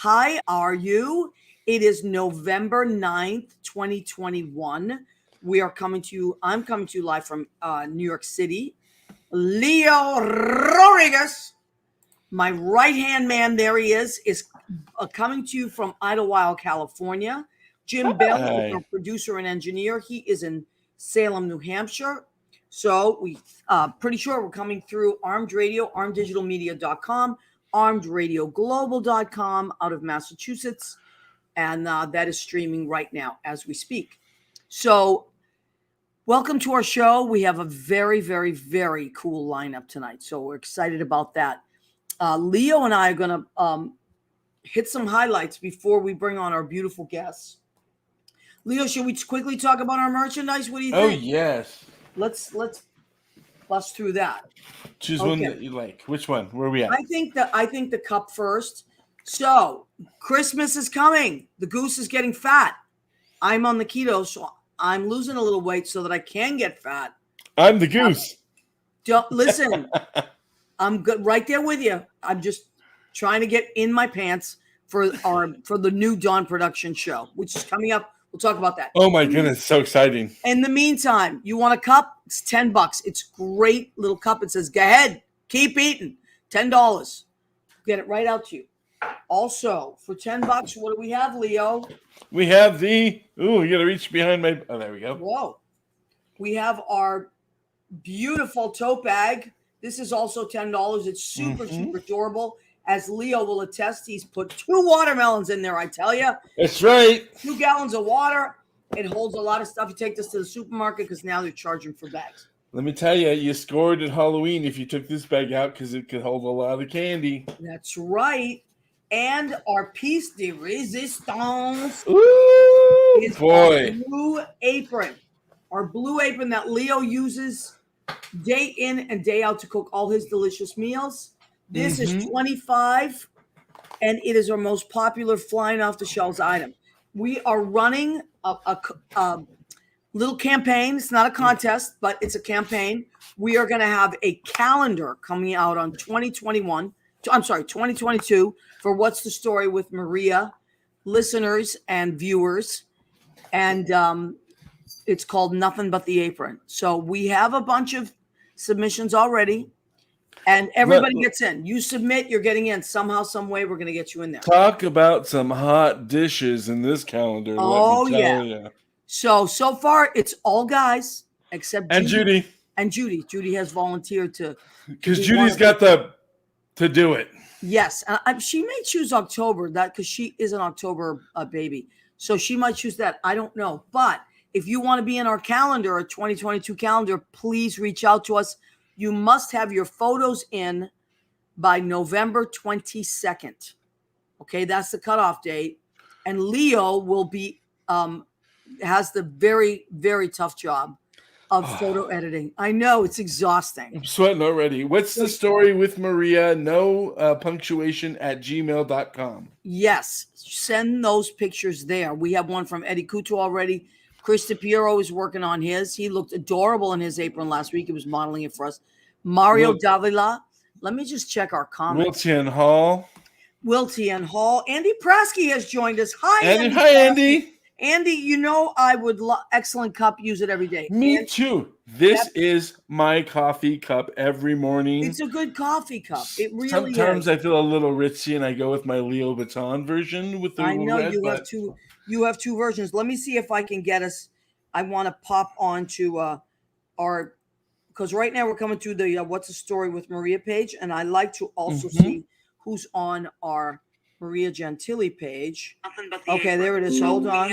Hi, are you? It is November 9th, 2021. I'm coming to you live from New York City. Leo Rodriguez, my right-hand man, there he is coming to you from Idlewild, California. Jim Bell is our Hi. producer and engineer. He is in Salem, New Hampshire. So we pretty sure we're coming through Armed Radio, armeddigitalmedia.com, armedradioglobal.com out of Massachusetts. And that is streaming right now as we speak. So welcome to our show. We have a very, very, very cool lineup tonight. So we're excited about that. Leo and I are going to hit some highlights before we bring on our beautiful guests. Leo, should we quickly talk about our merchandise? What do you think? Oh yes. Let's bust through that. Choose one that you like. Which one? Where are we at? I think the cup first. So Christmas is coming. The goose is getting fat. I'm on the keto, so I'm losing a little weight so that I can get fat. I'm the goose. Listen, I'm good right there with you. I'm just trying to get in my pants for the new Dawn production show, which is coming up. We'll talk about that. Oh my goodness, so exciting. In the meantime, you want a cup? It's $10. It's a great little cup. It says, go ahead, keep eating. $10. Get it right out to you. Also, for $10, what do we have, Leo? We have you gotta reach behind my there we go. Whoa. We have our beautiful tote bag. This is also $10. It's super adorable. As Leo will attest, he's put 2 watermelons in there, I tell you. That's right. 2 gallons of water. It holds a lot of stuff. You take this to the supermarket because now they're charging for bags. Let me tell you, you scored at Halloween if you took this bag out because it could hold a lot of candy. That's right. And our piece de resistance is our blue apron. Our blue apron that Leo uses day in and day out to cook all his delicious meals. This is $25, and it is our most popular flying off the shelves item. We are running a little campaign. It's not a contest, but it's a campaign. We are going to have a calendar coming out on 2022 for What's the Story with Maria listeners and viewers. And it's called Nothing But the Apron. So we have a bunch of submissions already. And everybody gets in. You submit, you're getting in. Somehow, some way, we're going to get you in there. Talk about some hot dishes in this calendar. Oh, yeah. So far, it's all guys except Judy. And Judy. Judy has volunteered to. Because Judy's got to do it. Yes. She may choose October because she is an October baby. So she might choose that. I don't know. But if you want to be in our calendar, our 2022 calendar, please reach out to us. You must have your photos in by November 22nd. Okay, that's the cutoff date. And Leo will be has the very, very tough job of photo editing. I know it's exhausting. I'm sweating already. What's the story with Maria? No punctuation at gmail.com. Yes, send those pictures there. We have one from Eddie Couto already. Chris DePiero is working on his. He looked adorable in his apron last week. He was modeling it for us. Mario Davila. Let me just check our comments. Wiltian Hall. Andy Prasky has joined us. Hi, Andy. Hi, Andy. Andy, you know I would excellent cup. Use it every day. Me too. This is my coffee cup every morning. It's a good coffee cup. It really Sometimes is. I feel a little ritzy, and I go with my Leo Vuitton version with the I know red, you have two. You have 2 versions. Let me see if I can get us. I want to pop onto our because right now we're coming to the What's the Story with Maria page, and I like to also see who's on our Maria Gentili page. Okay, there it is. Hold on.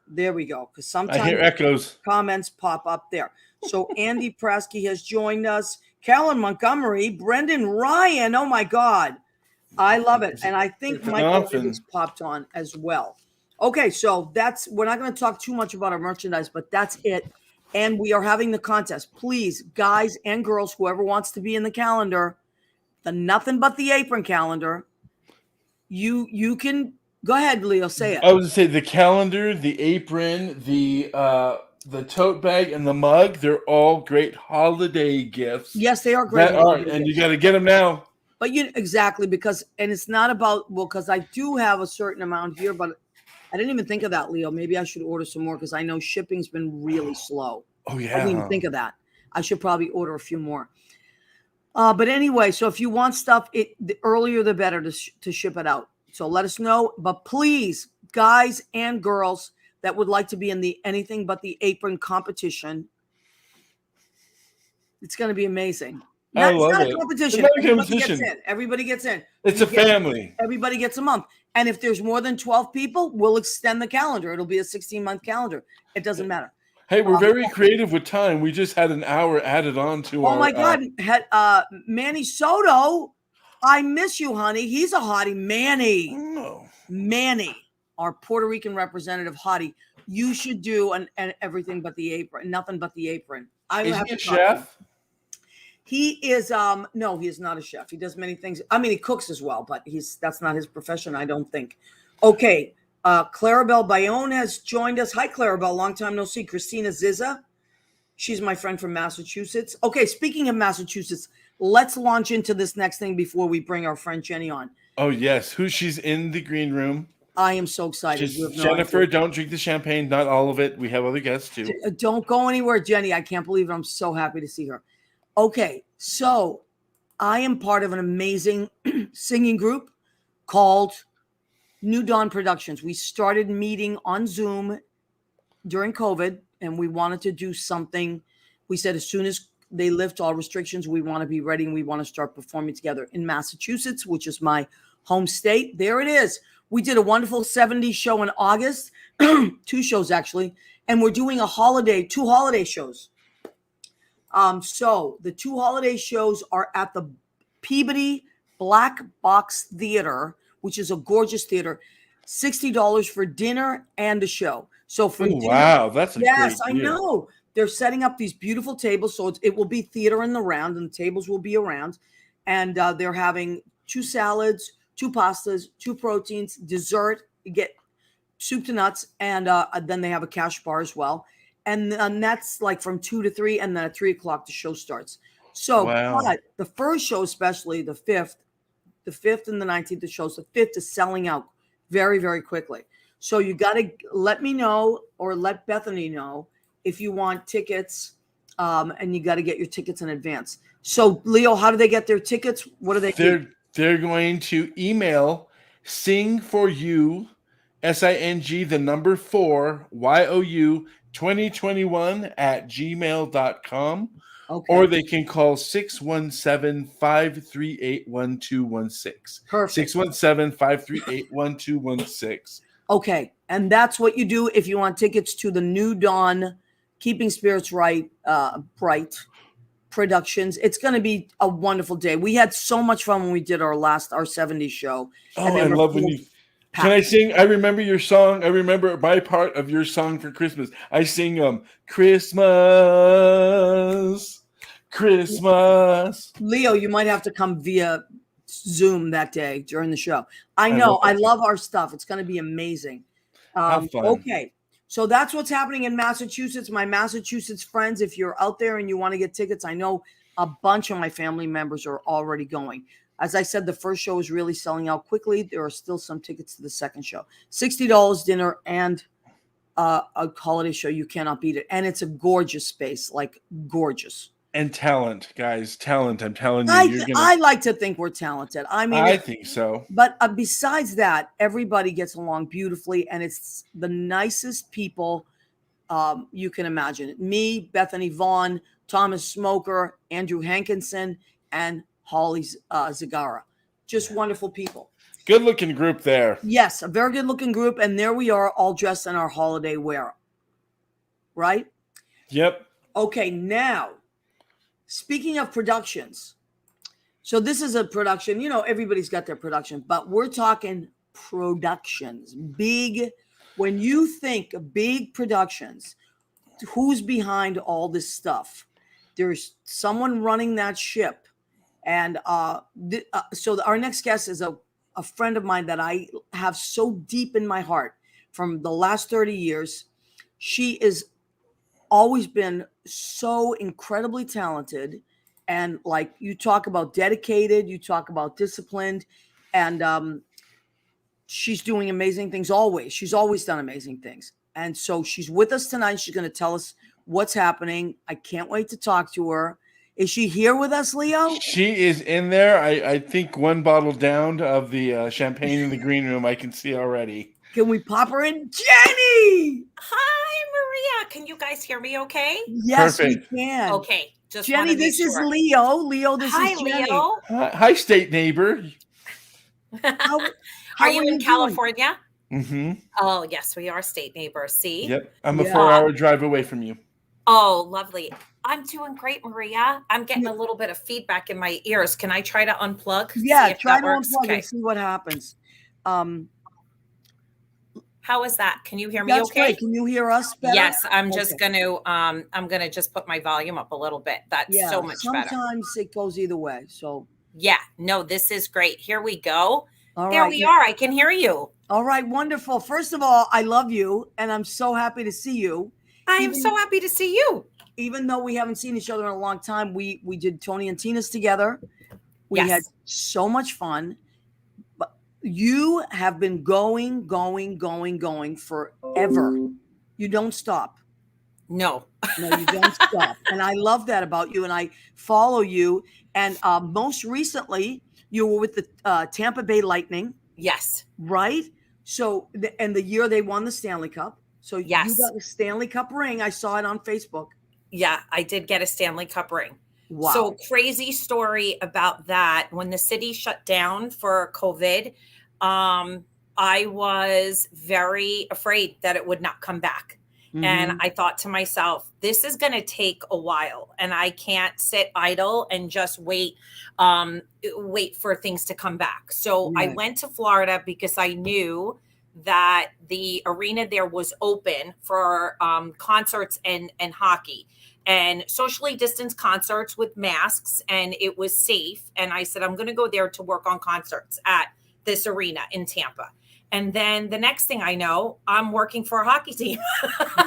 There we go. Because sometimes I hear echoes. Comments pop up there. So Andy Prasky has joined us. Carolyn Montgomery, Brendan Ryan. Oh my God. I love it. And I think Michael has popped on as well. Okay, so we're not going to talk too much about our merchandise, but that's it. And we are having the contest. Please, guys and girls, whoever wants to be in the calendar, the Nothing But the Apron calendar, you can go ahead, Leo, say it. I was going to say the calendar, the apron, the tote bag, and the mug, they're all great holiday gifts. Yes, they are great. And you got to get them now But exactly, because, and it's not about, well, because I do have a certain amount here, but I didn't even think of that, Leo. Maybe I should order some more because I know shipping's been really slow. Oh I yeah. didn't even think of that. I should probably order a few more. But anyway, so if you want stuff, the earlier the better to ship it out. So let us know. But please, guys and girls that would like to be in the Anything But the Apron competition, it's going to be amazing. I It's love not a it. competition. It's not a Everybody gets competition. in. Everybody gets in. It's a family. Everybody gets a month. And if there's more than 12 people, we'll extend the calendar. It'll be a 16-month calendar. It doesn't matter. Hey, we're very creative with time. We just had an hour added on to our. Oh my God, Manny Soto, I miss you, honey. He's a hottie, Manny, our Puerto Rican representative, hottie. You should do an Everything But the Apron, Nothing But the Apron. Is he a chef? He is. No, he is not a chef. He does many things. I mean, he cooks as well, but that's not his profession, I don't think. Okay. Clarabelle Bayonne has joined us. Hi, Clarabelle. Long time no see. Christina Zizza. She's my friend from Massachusetts. Okay, speaking of Massachusetts, let's launch into this next thing before we bring our friend Jenny on. Oh, yes. She's in the green room. I am so excited. Jennifer, don't drink the champagne. Not all of it. We have other guests, too. Don't go anywhere, Jenny. I can't believe it. I'm so happy to see her. Okay, so I am part of an amazing singing group called New Dawn Productions. We started meeting on Zoom during COVID, and we wanted to do something. We said as soon as they lift all restrictions, we want to be ready and we want to start performing together in Massachusetts, which is my home state. There it is. We did a wonderful 70s show in August, 2 shows actually, and we're doing 2 holiday shows. So the 2 holiday shows are at the Peabody Black Box Theater, which is a gorgeous theater. $60 for dinner and a show. So for dinner, wow, that's a great deal. I know. They're setting up these beautiful tables, so it will be theater in the round, and the tables will be around. And they're having 2 salads, 2 pastas, 2 proteins, dessert. You get soup to nuts, and then they have a cash bar as well. And that's like from 2 to 3, and then at 3 o'clock the show starts. So, but the first show, especially the 5th and the 19th, the shows, the 5th is selling out very, very quickly. So you got to let me know or let Bethany know if you want tickets, and you got to get your tickets in advance. So, Leo, how do they get their tickets? What do they do? They're going to email sing for you, SING, the number 4, YOU 2021 at gmail.com. Okay. Or they can call 617-538-1216. Perfect. 617-538-1216. Okay. And that's what you do if you want tickets to the New Dawn Keeping Spirits Bright Productions. It's going to be a wonderful day. We had so much fun when we did our 70s show. Oh, I love when you... Can I sing? I remember your song. I remember my part of your song for Christmas. I sing Christmas. Leo, you might have to come via Zoom that day during the show. I know. I love our stuff. It's going to be amazing. Have fun. Okay. So that's what's happening in Massachusetts. My Massachusetts friends, if you're out there and you want to get tickets, I know a bunch of my family members are already going. As I said, the first show is really selling out quickly. There are still some tickets to the second show. $60 dinner and a holiday show. You cannot beat it. And it's a gorgeous space, like gorgeous. And talent, guys. Talent. I'm telling you. I like to think we're talented. I mean, I think so. But besides that, everybody gets along beautifully. And it's the nicest people you can imagine. Me, Bethany Vaughn, Thomas Smoker, Andrew Hankinson, and Holly Zagara. Just wonderful people. Good looking group there. Yes, a very good looking group. And there we are, all dressed in our holiday wear. Right? Yep. Okay, now, speaking of productions. So this is a production. You know, everybody's got their production. But we're talking productions. Big. When you think big productions, who's behind all this stuff? There's someone running that ship. And so our next guest is a friend of mine that I have so deep in my heart from the last 30 years. She has always been so incredibly talented. And like, you talk about dedicated, you talk about disciplined, and she's doing amazing things always. She's always done amazing things. And so she's with us tonight. She's going to tell us what's happening. I can't wait to talk to her. Is she here with us, Leo? She is in there. I think one bottle down of the champagne in the green room I can see already. Can we pop her in? Jenny! Hi, Maria. Can you guys hear me okay? Yes, Perfect. we can. Okay. Just Jenny, wanna make this is sure. Leo. Leo, this Hi, is Jenny. Leo. Hi, state neighbor. How Are you in doing? California? Mm-hmm. Oh, yes, we are state neighbors. See? Yep. I'm a Yeah. 4-hour drive away from you. Oh, lovely. I'm doing great, Maria. I'm getting a little bit of feedback in my ears. Can I try to unplug? Yeah, See if try that to works? unplug Okay. and see what happens. How is that? Can you hear me That's okay? great. Can you hear us better? Yes, I'm Okay. just gonna just put my volume up a little bit. That's Yeah, so much better. sometimes it goes either way. So, Yeah, no, this is great. Here we go. all There right. we are. I can hear you. All right, wonderful. First of all, I love you, and I'm so happy to see you. I am Even- so happy to see you. Even though we haven't seen each other in a long time, we did Tony and Tina's together. We Yes. had so much fun. But you have been going forever. You don't stop. No. No, you don't stop. And I love that about you. And I follow you. And most recently, you were with the Tampa Bay Lightning, Yes. right? So, and the year they won the Stanley Cup. So Yes. you got the Stanley Cup ring. I saw it on Facebook. Yeah, I did get a Stanley Cup ring. Wow. So crazy story about that. When the city shut down for COVID, I was very afraid that it would not come back. And I thought to myself, this is going to take a while, and I can't sit idle and just wait for things to come back. So I Right. went to Florida because I knew that the arena there was open for concerts and hockey and socially distanced concerts with masks, and it was safe. And I said, I'm going to go there to work on concerts at this arena in Tampa. And then the next thing I know, I'm working for a hockey team.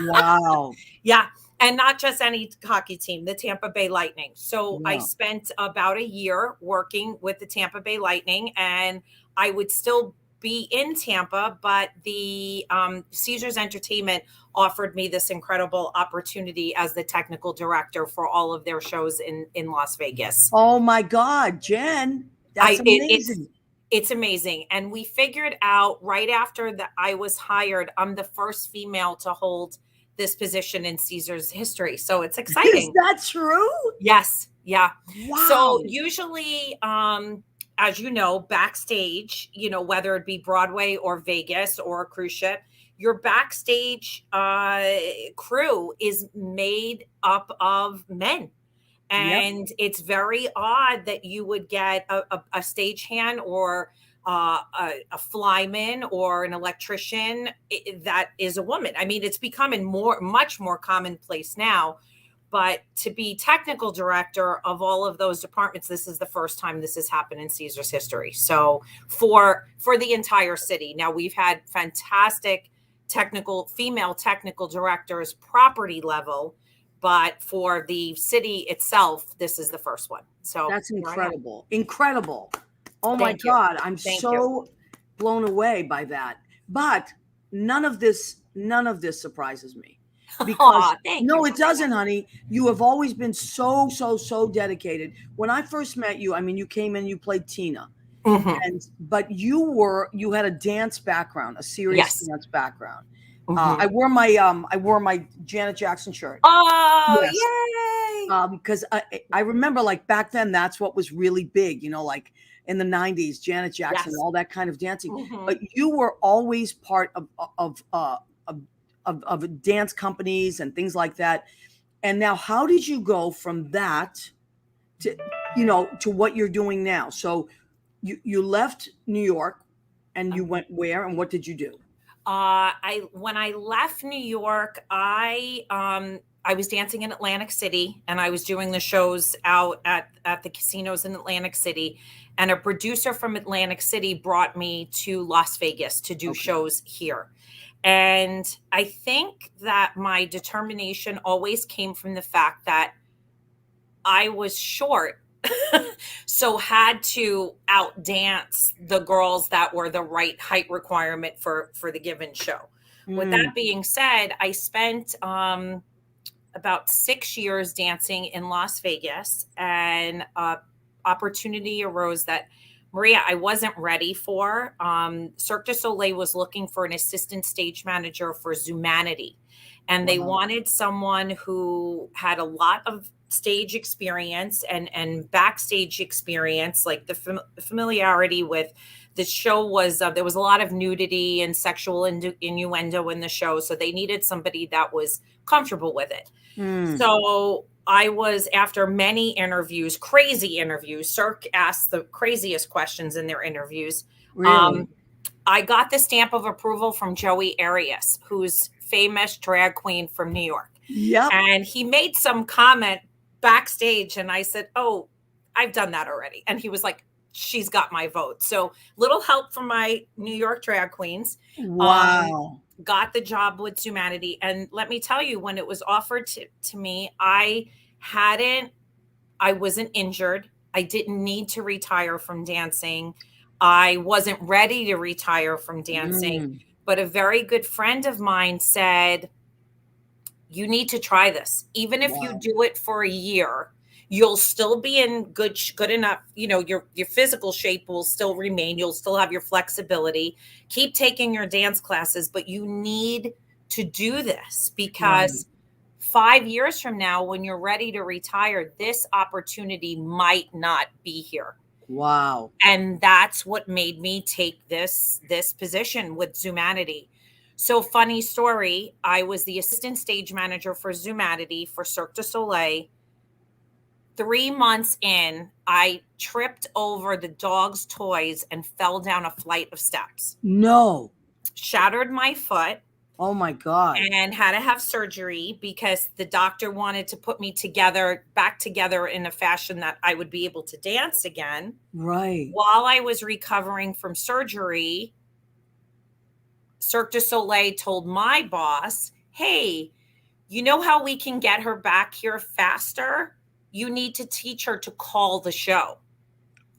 Wow. Yeah. And not just any hockey team, the Tampa Bay Lightning. So I Yeah. spent about a year working with the Tampa Bay Lightning, and I would still be in Tampa, but the Caesars Entertainment offered me this incredible opportunity as the technical director for all of their shows in Las Vegas. Oh my God, Jen. That's amazing. It's amazing. And we figured out right after that I was hired, I'm the first female to hold this position in Caesars history. So it's exciting. Is that true? Yes. Yeah. Wow. So usually, as you know, backstage, whether it be Broadway or Vegas or a cruise ship, your backstage crew is made up of men. And it's very odd that you would get a stagehand or a flyman or an electrician that is a woman. I mean, it's becoming much more commonplace now. But to be technical director of all of those departments, this is the first time this has happened in Caesars history. So for the entire city. Now, we've had fantastic female technical directors, property level. But for the city itself, this is the first one. So that's incredible. Incredible. Oh my Thank you. God. I'm Thank so you. blown away by that. But none of this surprises me. Because Aw, thank no, you, it doesn't, honey. You have always been so dedicated. When I first met you, I mean, you came in, you played Tina. Mhm. But you had a dance background, a serious Yes. dance background. Mhm. I wore my Janet Jackson shirt. Oh, Yes. yay. Because I remember, like, back then, that's what was really big, like in the 90s, Janet Jackson, Yes. all that kind of dancing. Mhm. But you were always part of dance companies and things like that. And now, how did you go from that to what you're doing now? So you left New York and you went where, and what did you do? When I left New York, I was dancing in Atlantic City, and I was doing the shows out at the casinos in Atlantic City. And a producer from Atlantic City brought me to Las Vegas to do shows here. And I think that my determination always came from the fact that I was short. So had to outdance the girls that were the right height requirement for the given show. With that being said, I spent about 6 years dancing in Las Vegas, and opportunity arose that, Maria, I wasn't ready for. Cirque du Soleil was looking for an assistant stage manager for Zumanity, and they wanted someone who had a lot of stage experience and backstage experience, like the familiarity with the show was there was a lot of nudity and sexual innuendo in the show, so they needed somebody that was comfortable with it. So I was, after many interviews, crazy interviews, Cirque asked the craziest questions in their interviews. Really? I got the stamp of approval from Joey Arias, who's famous drag queen from New York. Yep. And he made some comment backstage, and I said, "Oh, I've done that already." And he was like, "She's got my vote." So little help from my New York drag queens. Wow. Got the job with Zumanity. And let me tell you, when it was offered to me, I wasn't injured. I didn't need to retire from dancing. I wasn't ready to retire from dancing. But a very good friend of mine said, "You need to try this. Even if you do it for a year, you'll still be in good enough, your physical shape will still remain. You'll still have your flexibility. Keep taking your dance classes, but you need to do this, because 5 years from now, when you're ready to retire, this opportunity might not be here." Wow. And that's what made me take this position with Zumanity. So, funny story, I was the assistant stage manager for Zumanity for Cirque du Soleil. 3 months in, I tripped over the dog's toys and fell down a flight of steps. No. Shattered my foot. Oh my God. And had to have surgery because the doctor wanted to put me back together in a fashion that I would be able to dance again. Right. While I was recovering from surgery, Cirque du Soleil told my boss, "Hey, you know how we can get her back here faster? You need to teach her to call the show."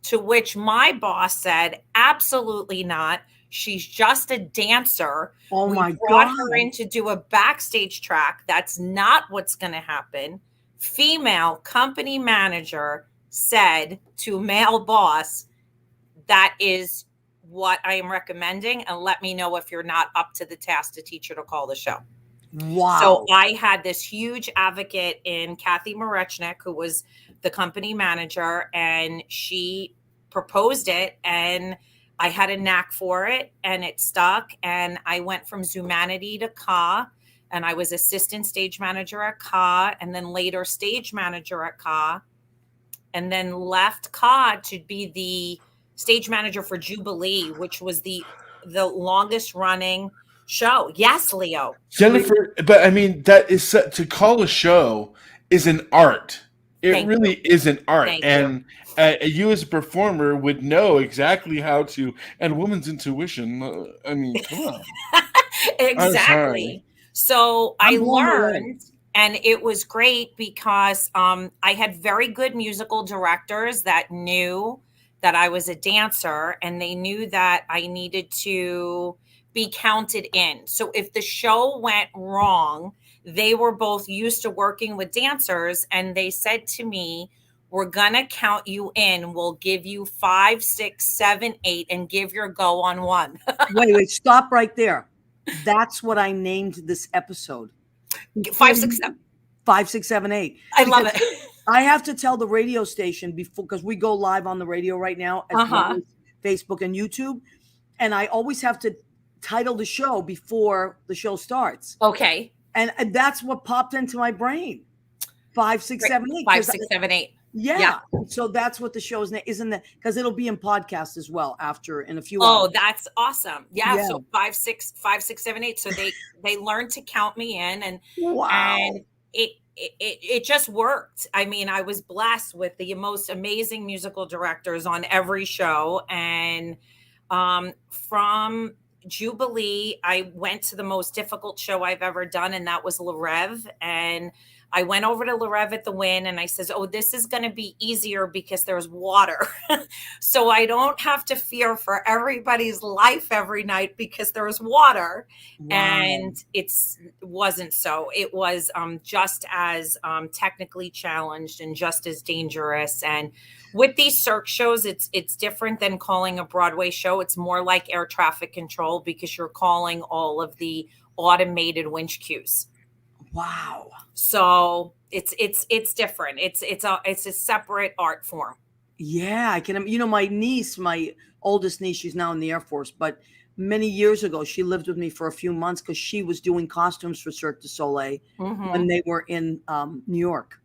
To which my boss said, "Absolutely not. She's just a dancer. Oh We my brought God. her in to do a backstage track. That's not what's going to happen." Female company manager said to male boss, "That is what I am recommending, and let me know if you're not up to the task to teach her to call the show." Wow. So I had this huge advocate in Kathy Marechnik, who was the company manager, and she proposed it, and I had a knack for it, and it stuck. And I went from Zumanity to Ka, and I was assistant stage manager at Ka, and then later stage manager at Ka, and then left Ka to be the stage manager for Jubilee, which was the longest running show. Yes, Leo. Jennifer, but I mean, that is to call a show is an art. It Thank really is an art. Thank and you as a performer would know exactly how to, and woman's intuition. I mean, come on. Exactly. So I I'm blown away. learned, and it was great because I had very good musical directors that knew that I was a dancer, and they knew that I needed to be counted in. So if the show went wrong, they were both used to working with dancers, and they said to me, "We're going to count you in. We'll give you 5, 6, 7, 8, and give your go on 1. Wait, stop right there. That's what I named this episode. 5, 6, 7. 5, 6, 7, 8. I love it. I have to tell the radio station before, because we go live on the radio right now, as well as Facebook and YouTube. And I always have to title the show before the show starts. Okay. And that's what popped into my brain. 5, 6, 7, 8. 5, 6, 7, 8. Yeah. So that's what the show's name isn't that, because it'll be in podcast as well after in a few hours. hours. That's awesome. Yeah. So 5, 6, 7, 8. So they learned to count me in, and and it just worked. I mean, I was blessed with the most amazing musical directors on every show. And from Jubilee, I went to the most difficult show I've ever done, and that was Le Rêve. And I went over to Le Rev at the Wynn and I says, oh, this is going to be easier because there's water. So I don't have to fear for everybody's life every night because there's water. Wow. And it wasn't so. It was just as technically challenged and just as dangerous. And with these Cirque shows, it's different than calling a Broadway show. It's more like air traffic control because you're calling all of the automated winch cues. Wow. So it's different. It's a separate art form. Yeah, I can. My niece, my oldest niece, she's now in the Air Force, but many years ago, she lived with me for a few months because she was doing costumes for Cirque du Soleil when they were in New York.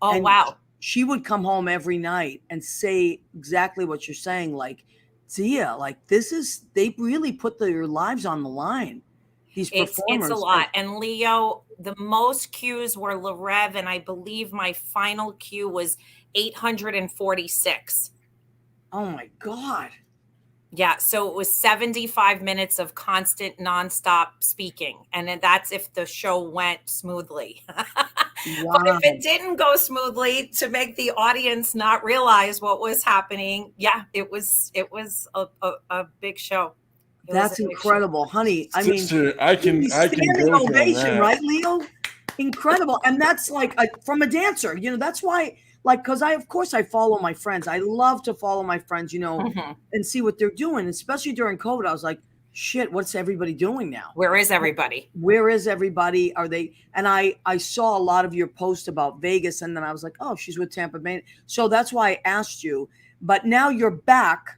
Oh, and wow. She would come home every night and say exactly what you're saying. Like, Tia, like they really put their lives on the line. These performers. It's a lot. And Leo, the most cues were Le Rev, and I believe my final cue was 846. Oh my God. Yeah, so it was 75 minutes of constant nonstop speaking. And that's if the show went smoothly. Wow. But if it didn't go smoothly, to make the audience not realize what was happening, yeah, it was a big show. That's incredible, honey. I mean, Sister, I can standing go on ovation, that. right, Leo? Incredible. And that's like from a dancer, that's why, like, because of course I follow my friends. I love to follow my friends, and see what they're doing, especially during COVID. I was like, shit, what's everybody doing now? Where is everybody? Where is everybody? Are they? And I saw a lot of your posts about Vegas, and then I was like, oh, she's with Tampa Bay. So that's why I asked you. But now you're back.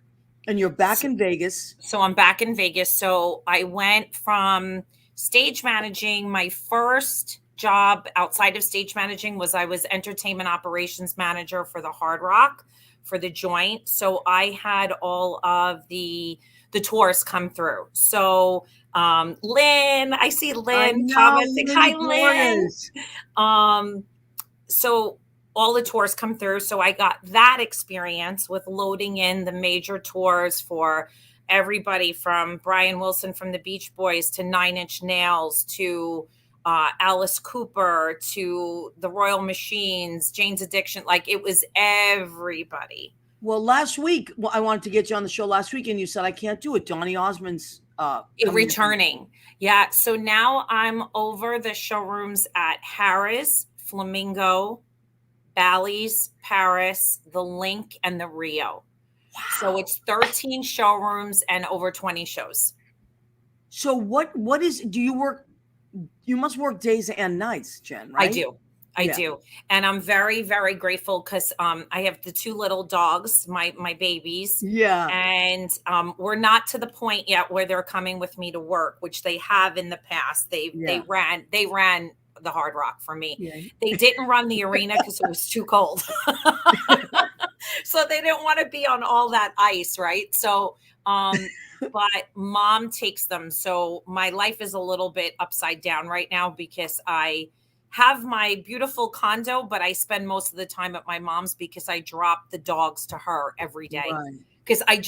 And you're back in Vegas. So I'm back in Vegas. So I went from stage managing. My first job outside of stage managing was I was entertainment operations manager for the Hard Rock for the Joint. So I had all of the tours come through. So Lynn, I see Lynn commenting. Hi, Lynn. So all the tours come through. So I got that experience with loading in the major tours for everybody from Brian Wilson from the Beach Boys to Nine Inch Nails to Alice Cooper to the Royal Machines, Jane's Addiction. Like, it was everybody. Well, last week, I wanted to get you on the show last week, and you said I can't do it. Donny Osmond's returning. Yeah. So now I'm over the showrooms at Harrah's, Flamingo, Bally's, Paris, the Link, and the Rio. Wow. So it's 13 showrooms and over 20 shows. So what do you work? You must work days and nights, Jen, right? I do. And I'm very, very grateful because I have the two little dogs, my babies. Yeah. And we're not to the point yet where they're coming with me to work, which they have in the past. They ran the Hard Rock for me. Yeah. They didn't run the arena because it was too cold. So they didn't want to be on all that ice, right? So but mom takes them. So my life is a little bit upside down right now because I have my beautiful condo, but I spend most of the time at my mom's because I drop the dogs to her every day. Because I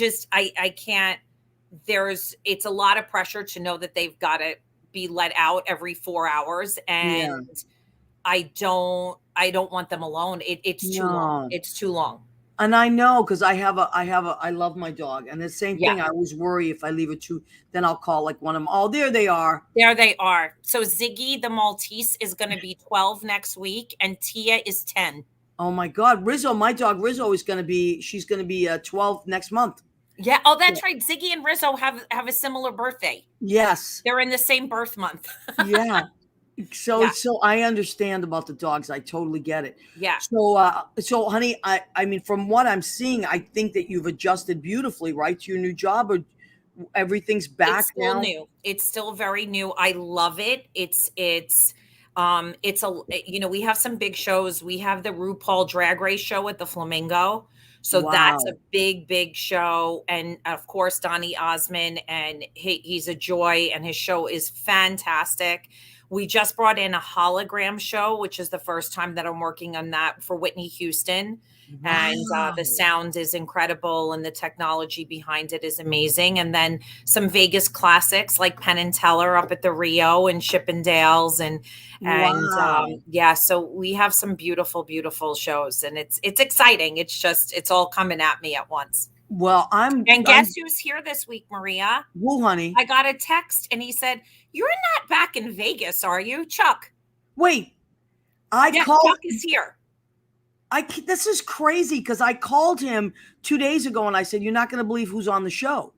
can't, it's a lot of pressure to know that they've got to be let out every 4 hours. And I don't want them alone. It's too long. It's too long. And I know, because I love my dog. And the same thing, I always worry if I leave it too, then I'll call like one of them. Oh, there they are. There they are. So Ziggy, the Maltese, is going to be 12 next week, and Tia is 10. Oh my God. Rizzo, my dog Rizzo she's going to be 12 next month. Yeah. Oh, that's right. Ziggy and Rizzo have a similar birthday. Yes. They're in the same birth month. Yeah. So I understand about the dogs. I totally get it. Yeah. So honey, I mean, from what I'm seeing, I think that you've adjusted beautifully, right, to your new job, or everything's back it's still now. New. It's still very new. I love it. It's we have some big shows. We have the RuPaul Drag Race show at the Flamingo. So that's a big, big show. And of course, Donny Osmond, and he's a joy, and his show is fantastic. We just brought in a hologram show, which is the first time that I'm working on that for Whitney Houston. And the sound is incredible and the technology behind it is amazing. And then some Vegas classics like Penn and Teller up at the Rio and Chippendales so we have some beautiful, beautiful shows, and it's exciting. It's all coming at me at once. Well, guess who's here this week, Maria? Who, honey? I got a text and he said, "You're not back in Vegas, are you, Chuck?" Wait, Chuck is here. This is crazy because I called him 2 days ago and I said, "You're not going to believe who's on the show."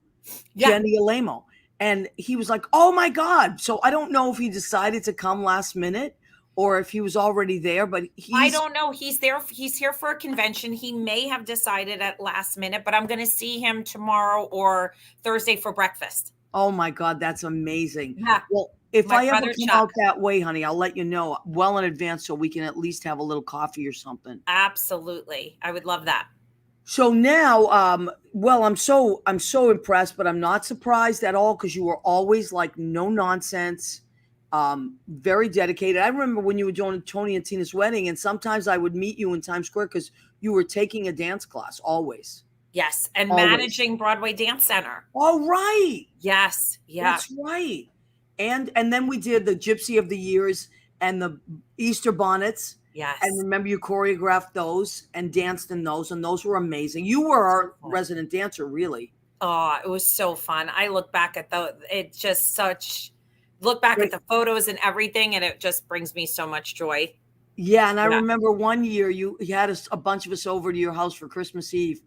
Yeah. Jenny Alaimo. And he was like, "Oh my God." So I don't know if he decided to come last minute or if he was already there, but I don't know. He's there. He's here for a convention. He may have decided at last minute, but I'm going to see him tomorrow or Thursday for breakfast. Oh my God. That's amazing. Yeah. Well, if I ever come out that way, honey, I'll let you know well in advance so we can at least have a little coffee or something. Absolutely. I would love that. So now, I'm so impressed, but I'm not surprised at all because you were always like no nonsense, very dedicated. I remember when you were doing Tony and Tina's wedding, and sometimes I would meet you in Times Square because you were taking a dance class always. Yes, and managing Broadway Dance Center. All right. Yes, yeah, that's right. And then we did the Gypsy of the Years and the Easter Bonnets. Yes. And remember you choreographed those and danced in those, and those were amazing. You were our resident dancer, really. Oh, it was so fun. I look back at at the photos and everything, and it just brings me so much joy. Yeah, and I remember one year you had a bunch of us over to your house for Christmas Eve.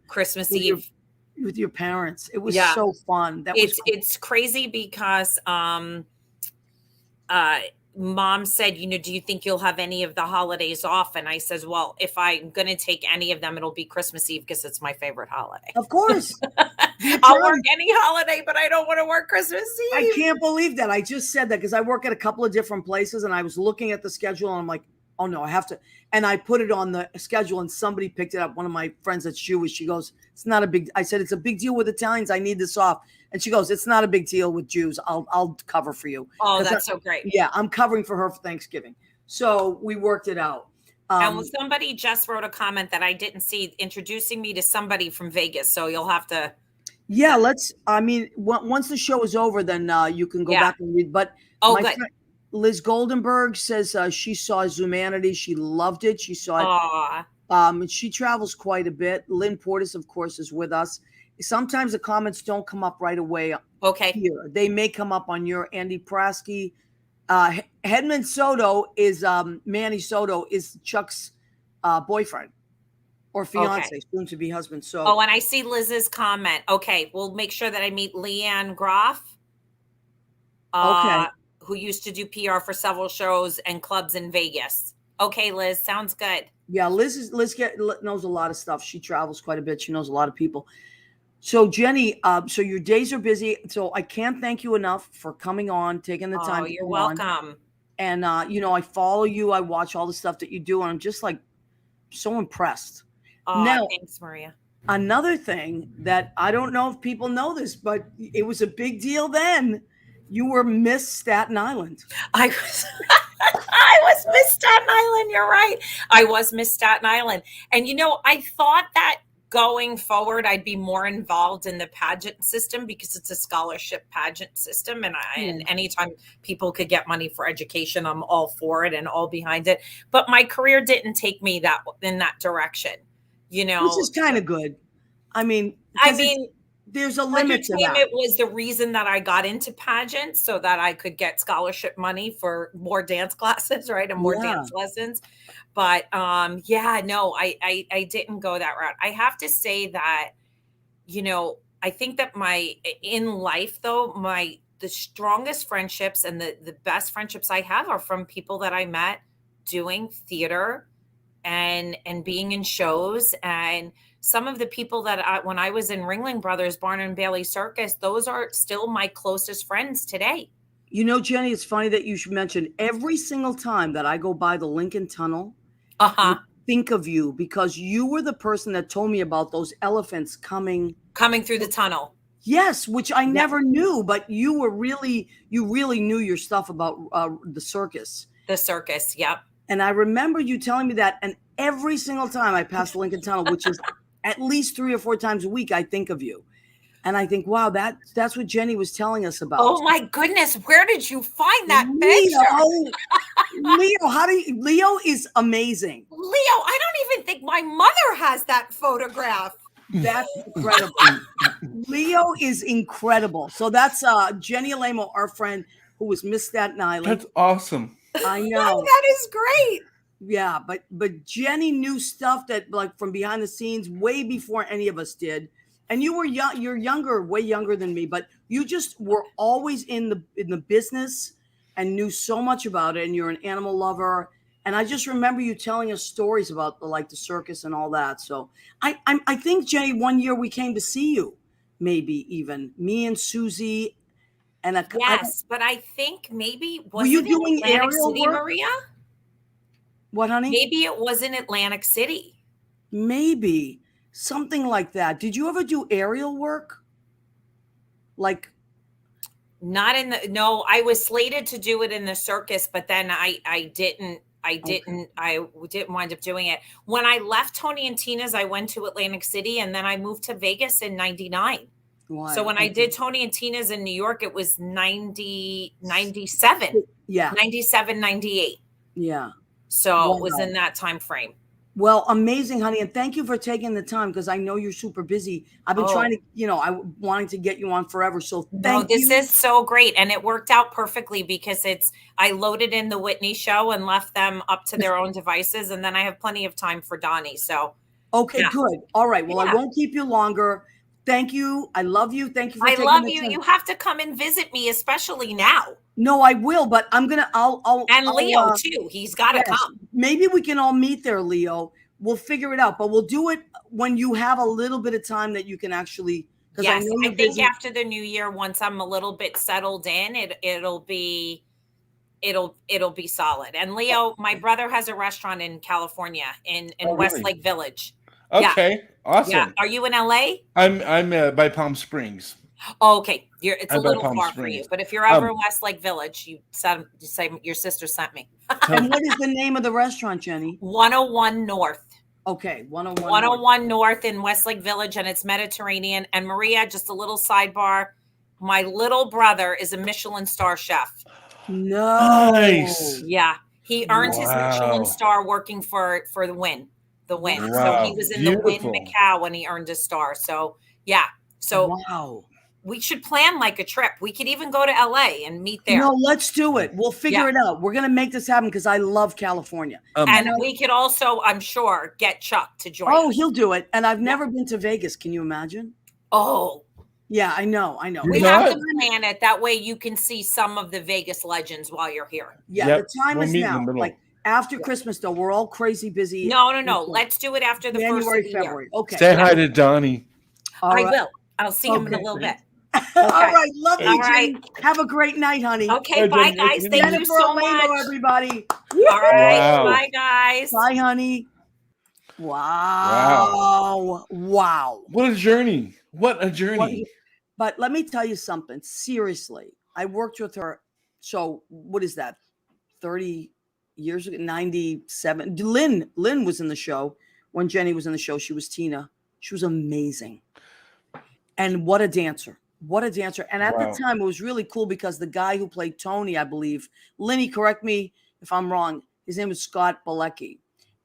With your parents. It was so fun. It's crazy because Mom said, do you think you'll have any of the holidays off? And I says, well, if I'm going to take any of them, it'll be Christmas Eve because it's my favorite holiday. Of course. I'll work any holiday, but I don't want to work Christmas Eve. I can't believe that. I just said that because I work at a couple of different places and I was looking at the schedule and I'm like, oh no, I have to. And I put it on the schedule and somebody picked it up. One of my friends that's Jewish, she goes, I said, it's a big deal with Italians. I need this off. And she goes, it's not a big deal with Jews. I'll cover for you. Oh, that's so great. Yeah, I'm covering for her for Thanksgiving. So we worked it out. And somebody just wrote a comment that I didn't see introducing me to somebody from Vegas. So you'll have to. Yeah, once the show is over, then you can go back and read. But good. Friend, Liz Goldenberg says she saw Zumanity. She loved it. She saw it. And she travels quite a bit. Lynn Portis, of course, is with us. Sometimes the comments don't come up right away. Okay. Here. They may come up on your Andy Prasky. Hedman Soto is Manny Soto is Chuck's boyfriend or fiance, soon to be husband. So and I see Liz's comment. Okay, we'll make sure that I meet Leanne Groff. Who used to do PR for several shows and clubs in Vegas. Okay, Liz, sounds good. Yeah, Liz knows a lot of stuff. She travels quite a bit. She knows a lot of people. So Jenny, so your days are busy. So I can't thank you enough for coming on, taking the time. You're welcome. And I follow you. I watch all the stuff that you do, and I'm just like so impressed. Now, thanks, Maria. Another thing that I don't know if people know this, but it was a big deal then. You were Miss Staten Island. I was Miss Staten Island. You're right. I was Miss Staten Island. And, I thought that going forward, I'd be more involved in the pageant system because it's a scholarship pageant system. And anytime people could get money for education, I'm all for it and all behind it. But my career didn't take me in that direction, Which is kind of good. There's a limit to that. Entertainment was the reason that I got into pageants so that I could get scholarship money for more dance classes, right? And more dance lessons. But I didn't go that route. I have to say that, I think that in life though, the strongest friendships and the best friendships I have are from people that I met doing theater and being in shows. And some of the people that when I was in Ringling Brothers, Barnum and Bailey Circus, those are still my closest friends today. Jenny, it's funny that you should mention every single time that I go by the Lincoln Tunnel, I think of you because you were the person that told me about those elephants coming through the tunnel. Yes, which I never knew, but you really knew your stuff about the circus. The circus, yep. And I remember you telling me that, and every single time I pass the Lincoln Tunnel, which is at least 3 or 4 times a week, I think of you. And I think, wow, that's what Jenny was telling us about. Oh my goodness, where did you find that picture? Leo is amazing. Leo, I don't even think my mother has that photograph. That's incredible. Leo is incredible. So that's Jenny Alaimo, our friend who was Miss Staten Island. That's awesome. I know. That is great. Yeah, but Jenny knew stuff that, like, from behind the scenes way before any of us did. And you were young, you're younger, way younger than me, but you just were always in the business and knew so much about it, and you're an animal lover. And I just remember you telling us stories about the circus and all that. So I think, Jenny, one year we came to see you, maybe even me and Susie and yes, but I think maybe were you doing Atlantic aerial City, work? Maria? What, honey? Maybe it was in Atlantic City. Maybe something like that. Did you ever do aerial work? Like, not in the, no, I was slated to do it in the circus, but then I didn't wind up doing it. When I left Tony and Tina's, I went to Atlantic City, and then I moved to Vegas in 99. Wow. So when I did Tony and Tina's in New York, it was 97. Yeah. 97, 98. Yeah. So it was in that time frame. Well, amazing, honey. And thank you for taking the time, because I know you're super busy. I've been trying to, I wanting to get you on forever. So thank you. This is so great. And it worked out perfectly, because I loaded in the Whitney show and left them up to their own devices. And then I have plenty of time for Donnie. So. Okay, good. All right. Well, I won't keep you longer. Thank you. I love you. Thank you for taking the time. I love you. You have to come and visit me, especially now. No, I will, but I'm going to, and Leo too. He's got to come. Maybe we can all meet there, Leo. We'll figure it out, but we'll do it when you have a little bit of time that you can actually, yes, I think after the new year, once I'm a little bit settled in, it'll be solid. And Leo, my brother has a restaurant in California in Westlake Village. Okay. Yeah. Awesome. Yeah. Are you in LA? I'm by Palm Springs. Oh, okay. It's a little far for you, but if you're ever in Westlake Village, you say your sister sent me. And what is the name of the restaurant, Jenny? 101 North. Okay, 101 North in Westlake Village, and it's Mediterranean. And Maria, just a little sidebar, my little brother is a Michelin star chef. Nice. Yeah, he earned his Michelin star working for the Wynn. Wow. So he was in the Wynn Macau when he earned his star. So yeah. So we should plan like a trip. We could even go to LA and meet there. No, let's do it. We'll figure it out. We're going to make this happen, because I love California. And we could also, I'm sure, get Chuck to join. Oh, he'll do it. And I've never been to Vegas. Can you imagine? Oh. Yeah, I know. We have to plan it. That way you can see some of the Vegas legends while you're here. Yeah, the time is now. Like after Christmas, though, we're all crazy busy. No. Let's do it after the January, first of the February. year. Okay. Say hi to Donnie. I will. I'll see him in a little bit. Okay. All right. Love you, Jenny. Have a great night, honey. Okay. Bye, guys. Thank you so much. Everybody. All right. Wow. Bye, guys. Bye, honey. Wow. What a journey. But let me tell you something. Seriously, I worked with her. So what is that? 30 years ago, 97. Lynn was in the show when Jenny was in the show. She was Tina. She was amazing. And what a dancer. And at the time, it was really cool, because the guy who played Tony, I believe, Linny, correct me if I'm wrong, his name was Scott Balecki.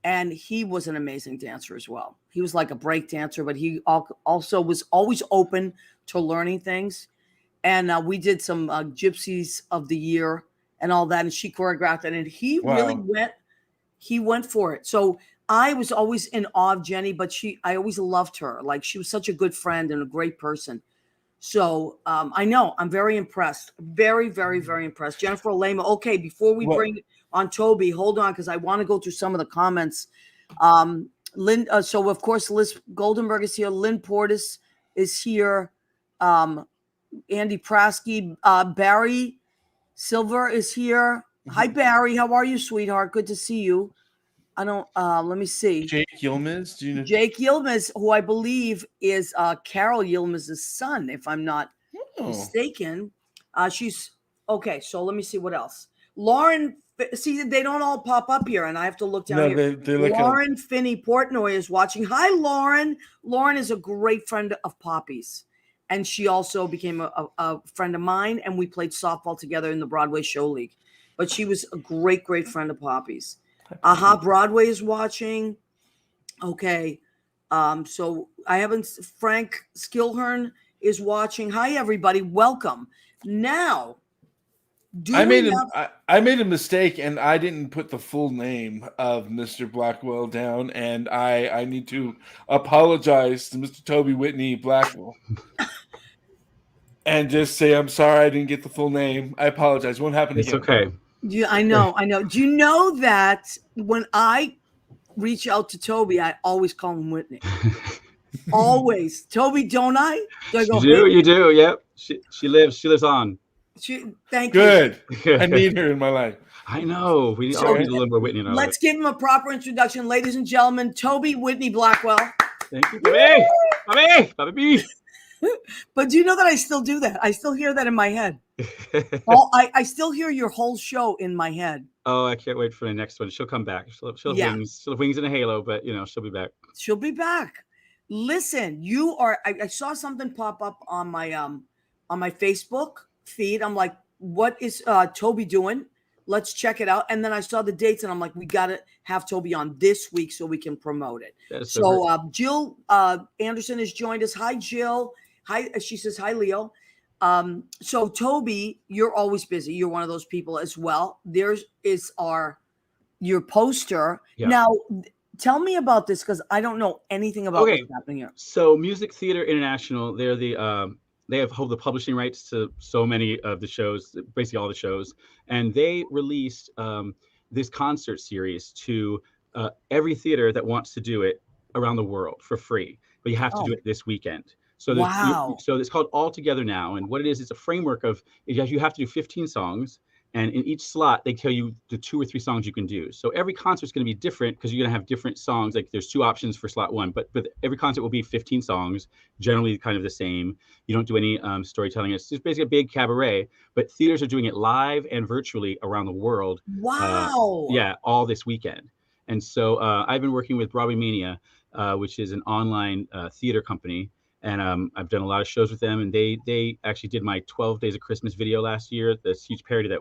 And he was an amazing dancer as well. He was like a break dancer, but he also was always open to learning things. And we did some Gypsies of the Year and all that. And she choreographed it. And he really went for it. So I was always in awe of Jenny, but I always loved her. Like, she was such a good friend and a great person. So I know I'm very impressed. Very, very, very impressed. Jennifer Alaimo. Okay, before we bring on Toby, hold on, because I want to go through some of the comments. Lynn, so of course, Liz Goldenberg is here. Lynn Portis is here. Andy Prasky, Barry Silver is here. Hi, Barry. How are you, sweetheart? Good to see you. I don't. Let me see. Jake Yilmaz. Do you know? Jake Yilmaz, who I believe is Carol Yilmaz's son, if I'm not mistaken. She's okay. So let me see what else. Lauren, see, they don't all pop up here, and I have to look down here. They look Lauren Finney Portnoy is watching. Hi, Lauren. Lauren is a great friend of Poppy's, and she also became a friend of mine, and we played softball together in the Broadway Show League. But she was a great, great friend of Poppy's. Aha, Broadway is watching. Okay. So I haven't. Frank Skillhern is watching. Hi, everybody. Welcome. Now, I made a mistake, and I didn't put the full name of Mr. Blackwell down, and I need to apologize to Mr. Toby Whitney Blackwell. And just say I'm sorry I didn't get the full name. I apologize. Won't happen again. It's okay. Yeah, I know. Do you know that when I reach out to Toby, I always call him Whitney. Always. Toby, don't I? You do. Yep. She lives on. Thank you. Good. I need her in my life. I know. We all need a little more Whitney in our life. Let's give him a proper introduction, ladies and gentlemen. Toby Whitney Blackwell. Thank you, Bobby. But do you know that I still do that? I still hear that in my head. I still hear your whole show in my head. Oh, I can't wait for the next one. She'll come back. She'll have wings and a halo, but she'll be back. She'll be back. Listen, you are. I saw something pop up on my Facebook feed. I'm like, what is Toby doing? Let's check it out. And then I saw the dates, and I'm like, we got to have Toby on this week so we can promote it. So Jill Anderson has joined us. Hi, Jill. Hi. She says, hi, Leo. So Toby, you're always busy. You're one of those people as well. There is your poster. Yeah. Now, tell me about this because I don't know anything about what's happening here. So Music Theater International, they're they hold the publishing rights to so many of the shows, basically all the shows, and they released this concert series to every theater that wants to do it around the world for free, but you have to do it this weekend. So so it's called All Together Now, and what it is, it's a framework of you have to do 15 songs, and in each slot they tell you the 2 or 3 songs you can do. So every concert is going to be different because you're going to have different songs. Like there's 2 options for slot 1, but every concert will be 15 songs, generally kind of the same. You don't do any storytelling. It's just basically a big cabaret, but theaters are doing it live and virtually around the world. Wow. All this weekend. And so I've been working with Broadway Mania, which is an online theater company. And I've done a lot of shows with them, and they actually did my 12 Days of Christmas video last year. This huge parody that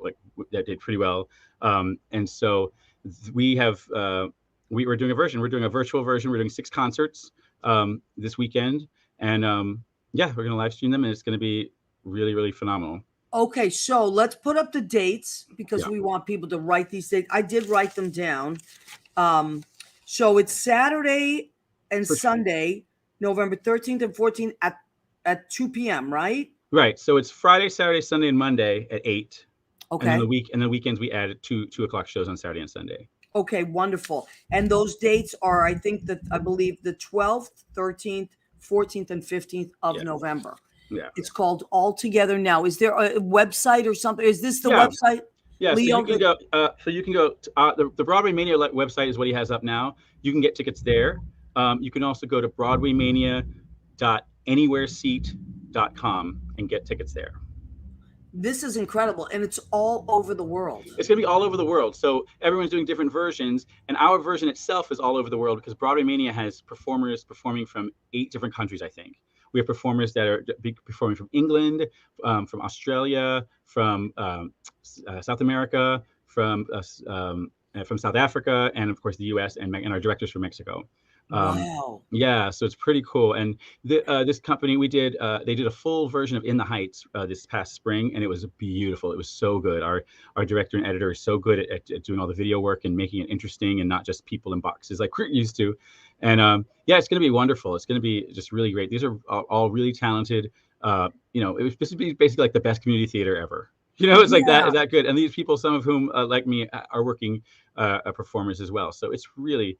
did pretty well. And so we were doing a version. We're doing a virtual version. We're doing 6 concerts this weekend, and we're going to live stream them, and it's going to be really, really phenomenal. Okay, so let's put up the dates because we want people to write these dates. I did write them down. So it's Saturday and Sunday, November 13th and 14th at 2 p.m., right? Right. So it's Friday, Saturday, Sunday, and Monday at 8. Okay. And then the weekends we add 2 o'clock shows on Saturday and Sunday. Okay, wonderful. And those dates are, I believe the 12th, 13th, 14th, and 15th of November. Yeah. It's called All Together Now. Is there a website or something? Is this the website? Yeah, Leo, so you can go to, the Broadway Mania website is what he has up now. You can get tickets there. You can also go to broadwaymania.anywhereseat.com and get tickets there. This is incredible, and it's all over the world. It's going to be all over the world. So everyone's doing different versions, and our version itself is all over the world because Broadway Mania has performers performing from 8 different countries, I think. We have performers that are performing from England, from Australia, from South America, from South Africa, and of course the U.S. and our directors from Mexico. Wow. Yeah, so it's pretty cool. And this company, they did a full version of In the Heights this past spring, and it was beautiful. It was so good. Our director and editor is so good at doing all the video work and making it interesting and not just people in boxes like we're used to. And it's going to be wonderful. It's going to be just really great. These are all really talented. It was supposed to be basically like the best community theater ever. It's like that. Is that good? And these people, some of whom like me, are working performers as well. So it's really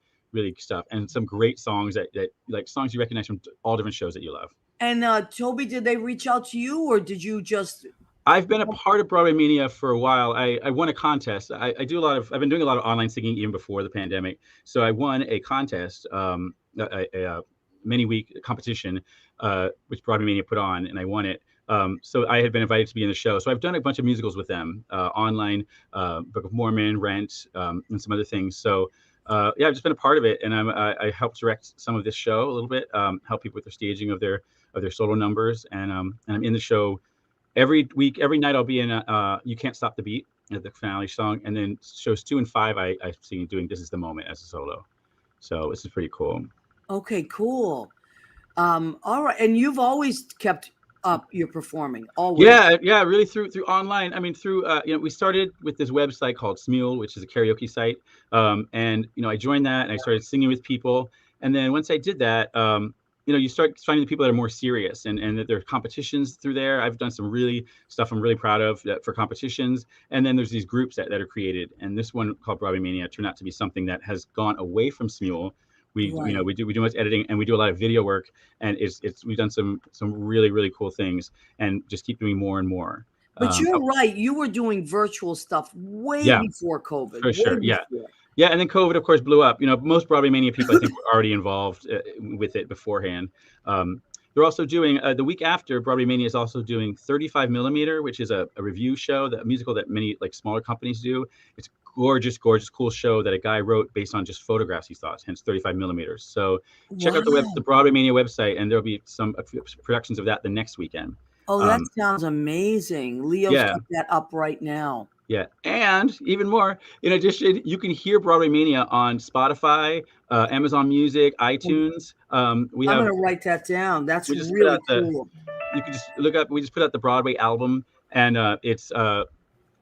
stuff, and some great songs that like songs you recognize from all different shows that you love. And Toby, did they reach out to you, or did you just? I've been a part of Broadway Mania for a while. I won a contest. I've been doing a lot of online singing even before the pandemic. So I won a contest, a many week competition, which Broadway Mania put on, and I won it. So I had been invited to be in the show. So I've done a bunch of musicals with them, online, Book of Mormon, Rent, and some other things. So yeah, I've just been a part of it, and I helped direct some of this show a little bit, help people with their staging of their solo numbers, and I'm in the show every week. Every night I'll be in You Can't Stop the Beat, the finale song, and then shows 2 and 5 I see doing This Is the Moment as a solo. So this is pretty cool. Okay, cool. All right, and you've always kept up your performing, always. Yeah, really through online. I mean, through we started with this website called Smule, which is a karaoke site, and I joined that and I started singing with people, and then once I did that, you start finding the people that are more serious, and that there are competitions through there. I've done some really stuff I'm really proud of for competitions, and then there's these groups that are created, and this one called Broadway Mania turned out to be something that has gone away from Smule. We do much editing, and we do a lot of video work, and we've done some really cool things, and just keep doing more and more. But you're right, you were doing virtual stuff way before COVID. For sure, yeah. And then COVID, of course, blew up. Most Broadway Mania people I think were already involved with it beforehand. They're also doing the week after Broadway Mania is also doing 35 millimeter, which is a review show, a musical that many smaller companies do. It's gorgeous, cool show that a guy wrote based on just photographs he thought, hence 35 millimeters. So check out the Broadway Mania website, and there'll be some productions of that the next weekend. Oh, that sounds amazing. Leo's got that up right now. Yeah, and even more, in addition, you can hear Broadway Mania on Spotify, Amazon Music, iTunes. I'm going to write that down. That's really cool. You can just look up. We just put out the Broadway album, and it's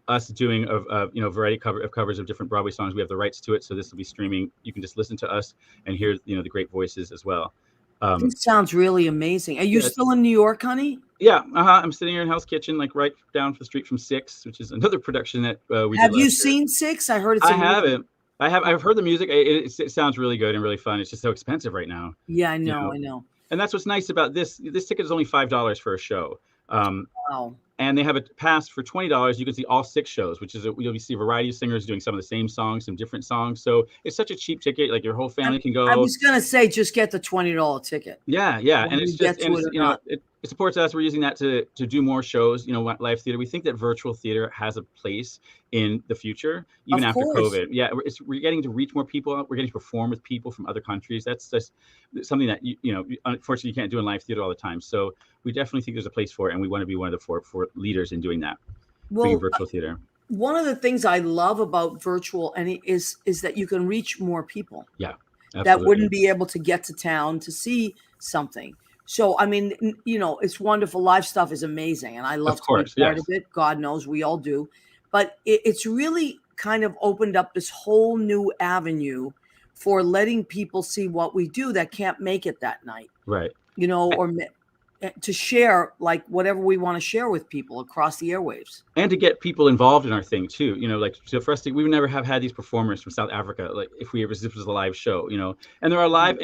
us doing a variety of covers of different Broadway songs. We have the rights to it, so this will be streaming. You can just listen to us and hear the great voices as well. This sounds really amazing. Are you still in New York, honey? Yeah, I'm sitting here in Hell's Kitchen, right down the street from Six, which is another production that we have you seen Six? I heard it's. I haven't. I've heard the music. It sounds really good and really fun. It's just so expensive right now. Yeah, I know. And that's what's nice about this. This ticket is only $5 for a show. Wow. And they have a pass for $20. You can see all 6 shows, which is you'll see a variety of singers doing some of the same songs, some different songs. So it's such a cheap ticket; your whole family can go. I was gonna say, just get the $20 ticket. Yeah, and it's just it supports us. We're using that to do more shows. Live theater. We think that virtual theater has a place in the future, even after COVID. Yeah, we're getting to reach more people. We're getting to perform with people from other countries. That's just something that unfortunately you can't do in live theater all the time. So we definitely think there's a place for it, and we want to be one of the four leaders in doing that. Bringing virtual theater. One of the things I love about virtual is that you can reach more people. Yeah, absolutely. That wouldn't be able to get to town to see something. So I mean, it's wonderful. Live stuff is amazing, and I love to be part of it. God knows we all do, but it's really kind of opened up this whole new avenue for letting people see what we do that can't make it that night. Right. Or to share whatever we want to share with people across the airwaves, and to get people involved in our thing too. So for us, we would never have had these performers from South Africa. If this was a live show, and there are live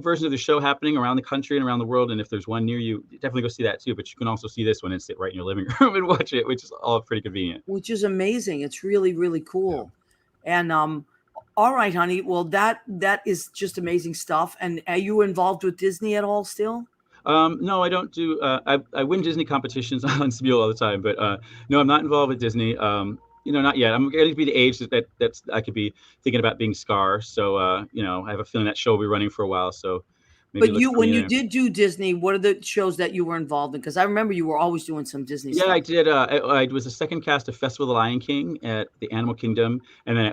versions of the show happening around the country and around the world. And if there's one near you, definitely go see that too. But you can also see this one and sit right in your living room and watch it, which is all pretty convenient. Which is amazing. It's really, really cool. Yeah. And all right, honey. Well, that is just amazing stuff. And are you involved with Disney at all still? No, I don't do. I win Disney competitions on Smule all the time, but no, I'm not involved with Disney. Not yet. I'm going to be the age that I could be thinking about being Scar. So I have a feeling that show will be running for a while. So. But when you did do Disney, what are the shows that you were involved in? Because I remember you were always doing some Disney stuff. Yeah, I did. I was the second cast of Festival of the Lion King at the Animal Kingdom, and then I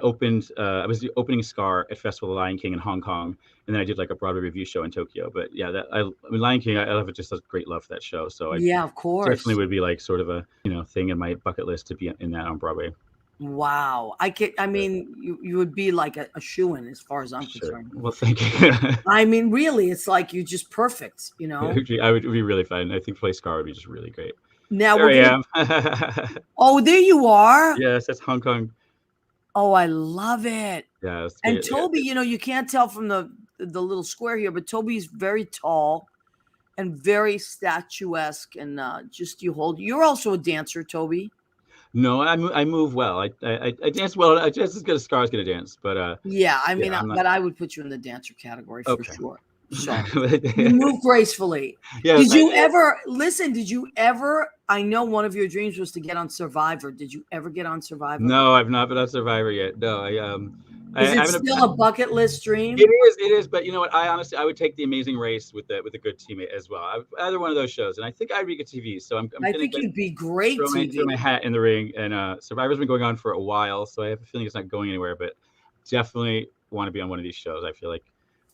was the opening Scar at Festival of the Lion King in Hong Kong, and then I did a Broadway review show in Tokyo. But yeah, Lion King, I have just a great love for that show. So of course, definitely would be sort of a thing in my bucket list to be in that on Broadway. Wow. I mean, you would be like a shoo-in as far as I'm concerned. Well, thank you. I mean, really, it's like you're just perfect, I would be really fun. I think play Scar would be just really great. Now there I am. Oh, there you are. Yes, that's Hong Kong. Oh, I love it. Yeah. And Toby, you can't tell from the little square here, but Toby's very tall. and very statuesque, and just you're also a dancer, Toby. No, I move well. I dance well. I just as good as Scar's gonna dance, but Yeah, I mean, yeah, I'm not. but I would put you in the dancer category for Okay. sure. So you move gracefully. Yeah, Did you ever listen? Did you ever? I know one of your dreams was to get on Survivor. Did you ever get on Survivor? No, I've not been on Survivor yet. No, Is I it haven't. still a bucket list dream? It is. But you know what? I honestly, I would take The Amazing Race with a good teammate as well. Either one of those shows, and I think I'd be good TV. So I'm I gonna think you'd be great throw TV. my hat in the ring. And Survivor's been going on for a while, so I have a feeling it's not going anywhere. But definitely want to be on one of these shows. I feel like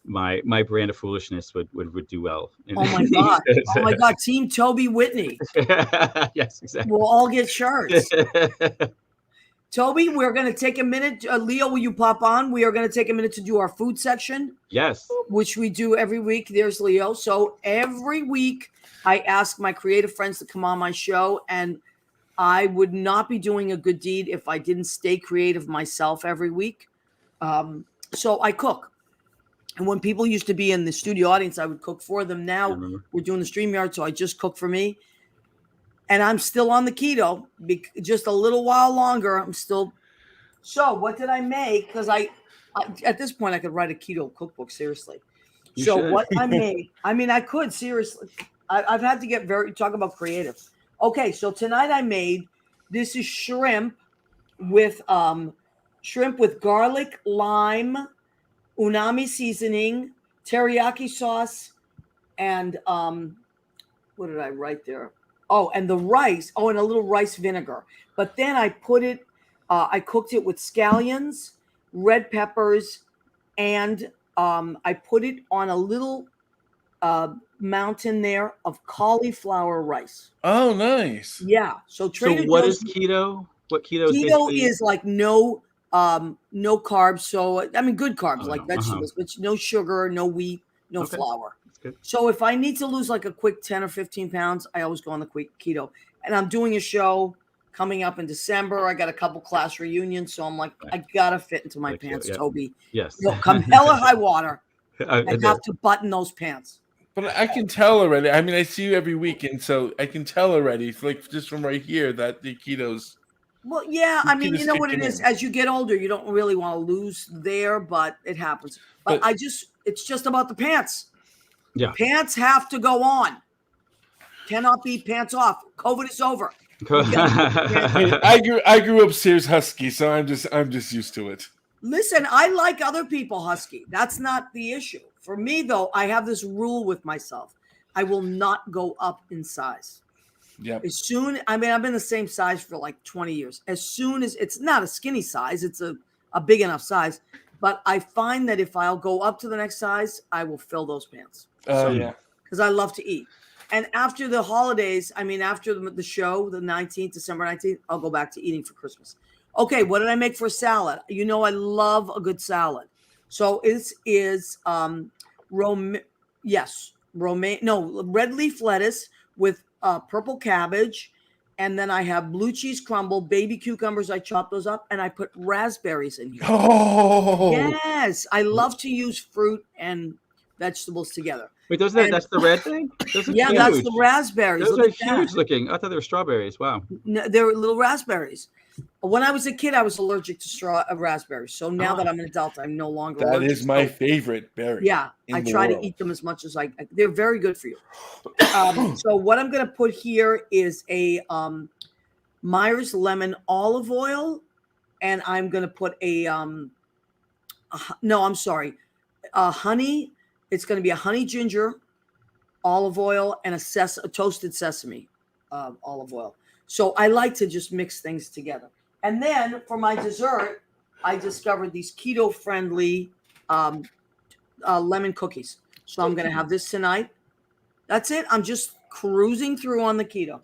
my brand of foolishness would do well. Oh my god! Oh my god! Team Toby Whitney. Yes, exactly. We'll all get shirts. Toby, we're going to take a minute. Leo, will you pop on? We are going to take a minute to do our food section. Yes. Which we do every week. There's Leo. So every week I ask my creative friends to come on my show, and I would not be doing a good deed if I didn't stay creative myself every week. So I cook. And when people used to be in the studio audience, I would cook for them. Now we're doing the StreamYard, so I just cook for me. And I'm still on the keto, just a little while longer. I'm still. So what did I make? Because I at this point, I could write a keto cookbook, seriously. You so should. What I made, I mean, I could, seriously. I've had to get talk about creative. Okay, so tonight I made, this is shrimp with garlic, lime, unami seasoning, teriyaki sauce, and what did I write there? Oh, and the rice. Oh, and a little rice vinegar. But then I put it, I cooked it with scallions, red peppers, and I put it on a little mountain there of cauliflower rice. Oh, nice. Yeah. So Trader what Joe's, is keto? What keto is? Keto is like no carbs. So I mean, good carbs like vegetables, but no sugar, no wheat, no flour. Good. So if I need to lose like a quick 10 or 15 pounds, I always go on the quick keto. And I'm doing a show coming up in December. I got a couple class reunions. So I'm like, I got to fit into my pants, Toby. Yes. Come hell or high water. I have to button those pants. But I can tell already. I mean, I see you every week. And so I can tell already, like just from right here, that the keto's. Well, yeah. I mean, you know what it is? As you get older, you don't really want to lose there, but it happens. But it's just about the pants. Yeah. Pants have to go on. Cannot be pants off. COVID is over. I grew up Sears Husky, so I'm just used to it. Listen, I like other people husky. That's not the issue. For me, though, I have this rule with myself. I will not go up in size. Yeah. I've been the same size for like 20 years. As soon as it's not a skinny size, it's a big enough size. But I find that if I'll go up to the next size, I will fill those pants. Yeah. Because I love to eat. And after the holidays, after the show, the 19th, December 19th, I'll go back to eating for Christmas. Okay, what did I make for a salad? You know, I love a good salad. So it is red leaf lettuce with purple cabbage. And then I have blue cheese crumble, baby cucumbers. I chop those up and I put raspberries in here. Oh, yes. I love to use fruit and vegetables together. Wait, that's the red thing? That's the raspberries. Those are huge looking. I thought they were strawberries. Wow. No, they're little raspberries. When I was a kid, I was allergic to raspberries. So now that I'm an adult, I'm no longer allergic. That is my favorite berry. Yeah, I try to eat them as much as they're very good for you. So what I'm going to put here is a Myers lemon olive oil, and I'm going to put honey. It's going to be a honey ginger olive oil and a toasted sesame olive oil. So I like to just mix things together. And then for my dessert, I discovered these keto-friendly lemon cookies. So I'm going to have this tonight. That's it. I'm just cruising through on the keto.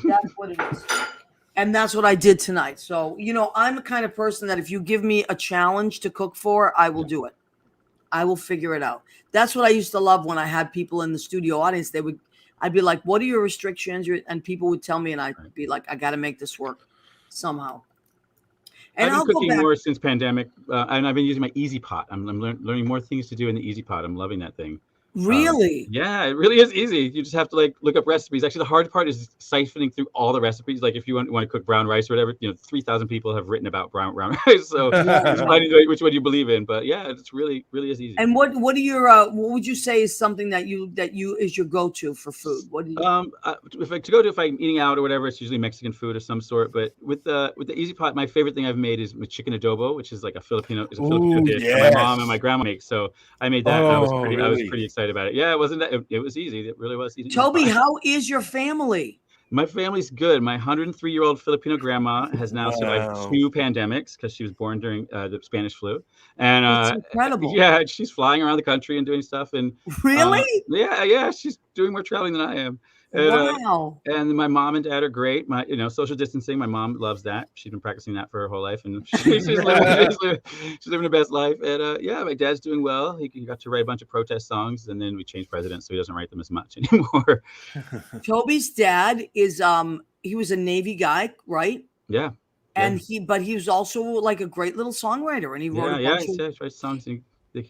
That's what it is. And that's what I did tonight. So, I'm the kind of person that if you give me a challenge to cook for, I will do it. I will figure it out. That's what I used to love when I had people in the studio audience. I'd be like, what are your restrictions? And people would tell me, and I'd be like, I got to make this work somehow. And I've been cooking more since pandemic, and I've been using my Easy Pot. I'm learning more things to do in the Easy Pot. I'm loving that thing. Really? Yeah, it really is easy. You just have to like look up recipes. Actually, the hard part is siphoning through all the recipes. Like if you want to cook brown rice or whatever, 3,000 people have written about brown rice. So just finding which one you believe in. But yeah, it's really is easy. And what are your what would you say is something that you is your go-to for food? What do you If I'm eating out or whatever, it's usually Mexican food of some sort. But with the easy pot, my favorite thing I've made is with chicken adobo, which is like a Filipino dish that my mom and my grandma make. So I made that. And I was pretty excited about it. Yeah, it wasn't that it was easy. It really was easy. Toby, how is your family? My family's good. My 103-year-old Filipino grandma has now survived 2 pandemics because she was born during the Spanish flu. And That's incredible. Yeah, she's flying around the country and doing stuff. And really? Yeah, she's doing more traveling than I am. And, wow. And my mom and dad are great. My social distancing. My mom loves that. She's been practicing that for her whole life, and she's living the best life. And yeah, my dad's doing well. He got to write a bunch of protest songs, and then we changed presidents, so he doesn't write them as much anymore. Toby's dad is he was a Navy guy, right? Yeah. And he was also like a great little songwriter, and he wrote he writes songs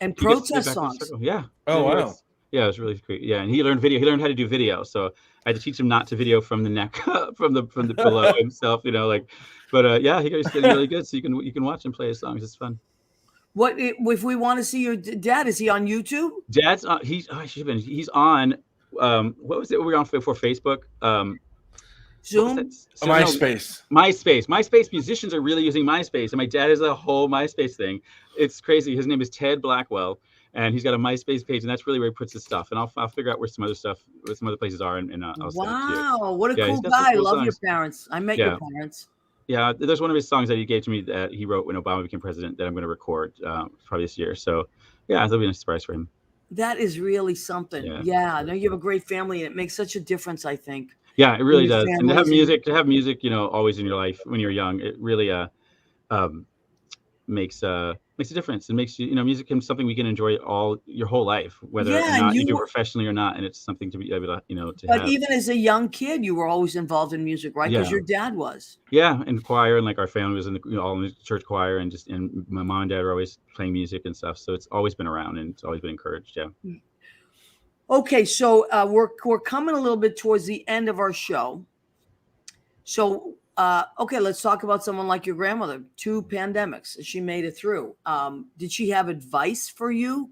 and protest songs. Yeah. Oh wow. Yeah, it was really great. Yeah, and he learned video. He learned how to do video. So I had to teach him not to video from the neck, from the below himself. But yeah, he's getting really good. So you can watch him play his songs. It's fun. What if we want to see your dad? Is he on YouTube? Dad's on. He's on. What was it? We were on before Facebook. Zoom. MySpace. MySpace. Musicians are really using MySpace, and my dad has a whole MySpace thing. It's crazy. His name is Ted Blackwell. And he's got a MySpace page, and that's really where he puts his stuff. And I'll figure out where some other places are, and I'll send it to you. Wow, what a cool guy! Cool Love songs. your parents. I met your parents. Yeah, there's one of his songs that he gave to me that he wrote when Obama became president that I'm going to record probably this year. So yeah, that'll be a surprise for him. That is really something. Yeah, I know you have a great family, and it makes such a difference, I think. Yeah, it really does. And to have music, always in your life when you're young, it really makes a difference. It makes music can something we can enjoy your whole life, whether or not you do it professionally or not, and it's something to be able to But even as a young kid, you were always involved in music, right? Because your dad was. Yeah, in choir, and like our family was in all in the church choir, and my mom and dad are always playing music and stuff. So it's always been around, and it's always been encouraged. Yeah. Okay, so we're coming a little bit towards the end of our show. So okay, let's talk about someone like your grandmother. 2 pandemics, she made it through. Did she have advice for you?